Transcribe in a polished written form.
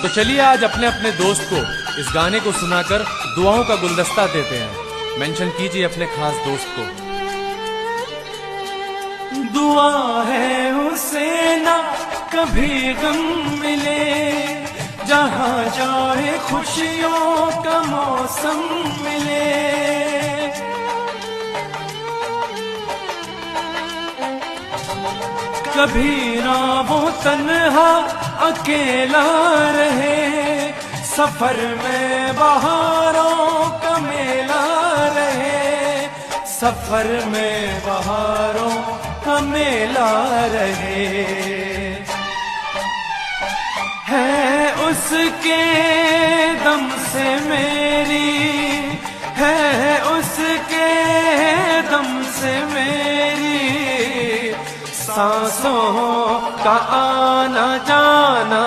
تو چلیے آج اپنے اپنے دوست کو اس گانے کو سنا کر دعاؤں کا گلدستہ دیتے ہیں. مینشن کیجیے اپنے خاص دوست کو. دعا ہے اسے نہ کبھی غم ملے، جہاں جائے خوشیوں کا موسم ملے. کبھی نہ وہ تنہا اکیلا رہے، سفر میں بہاروں کا میلہ رہے، سفر میں بہاروں کا میلہ رہے. ہے اس کے دم سے میری، ہے اس کے دم سے میری سانسوں کا آنا جانا